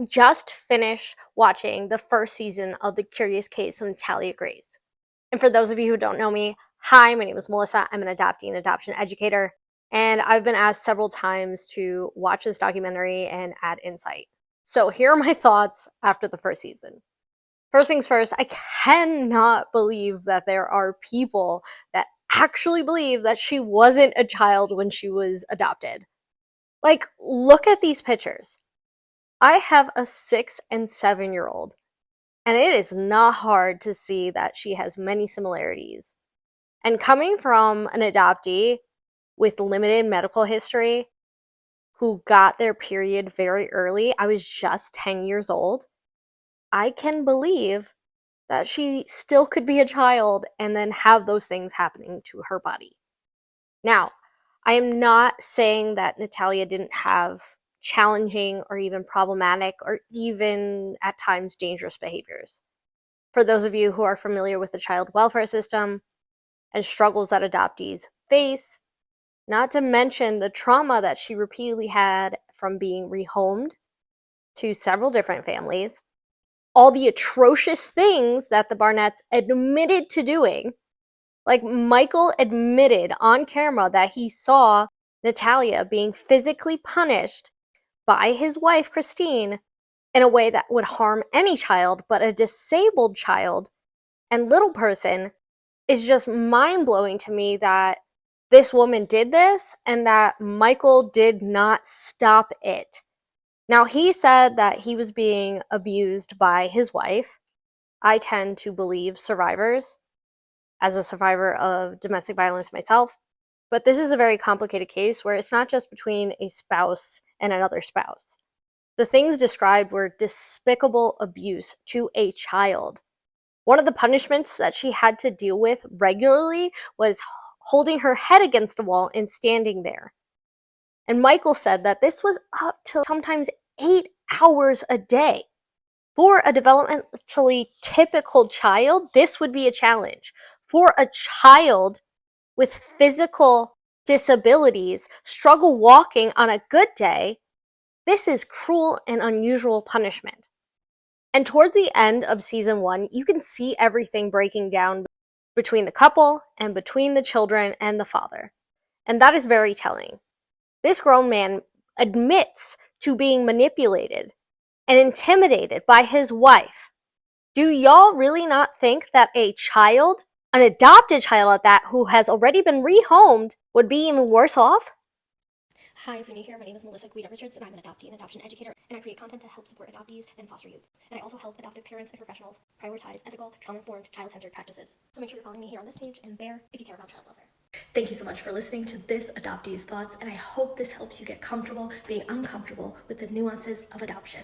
Just finished watching the first season of The Curious Case of Natalia Grace. And for those of you who don't know me, hi, my name is Melissa. I'm an adoptee and adoption educator, and I've been asked several times to watch this documentary and add insight. So here are my thoughts after the first season. First things first, I cannot believe that there are people that actually believe that she wasn't a child when she was adopted. Like, look at these pictures. I have a 6 and 7-year-old, and it is not hard to see that she has many similarities. And coming from an adoptee with limited medical history who got their period very early, I was just 10 years old, I can believe that she still could be a child and then have those things happening to her body. Now, I am not saying that Natalia didn't have challenging or even problematic or even at times dangerous behaviors. For those of you who are familiar with the child welfare system and struggles that adoptees face, not to mention the trauma that she repeatedly had from being rehomed to several different families, all the atrocious things that the Barnetts admitted to doing. Like, Michael admitted on camera that he saw Natalia being physically punished by his wife, Christine, in a way that would harm any child, but a disabled child and little person is just mind-blowing to me that this woman did this and that Michael did not stop it. Now, he said that he was being abused by his wife. I tend to believe survivors, as a survivor of domestic violence myself. But this is a very complicated case where it's not just between a spouse and another spouse. The things described were despicable abuse to a child. One of the punishments that she had to deal with regularly was holding her head against a wall and standing there. And Michael said that this was up to sometimes 8 hours a day. For a developmentally typical child, this would be a challenge. For a child with physical disabilities, struggle walking on a good day, this is cruel and unusual punishment. And towards the end of season 1, you can see everything breaking down between the couple and between the children and the father. And that is very telling. This grown man admits to being manipulated and intimidated by his wife. Do y'all really not think that a child, an adopted child at that, who has already been rehomed, would be even worse off? Hi, if you're new here, my name is Melissa Richards, and I'm an adoptee and adoption educator, and I create content to help support adoptees and foster youth. And I also help adoptive parents and professionals prioritize ethical, trauma-informed, child-centered practices. So make sure you're following me here on this page and there if you care about child welfare. Thank you so much for listening to this Adoptee's Thoughts, and I hope this helps you get comfortable being uncomfortable with the nuances of adoption.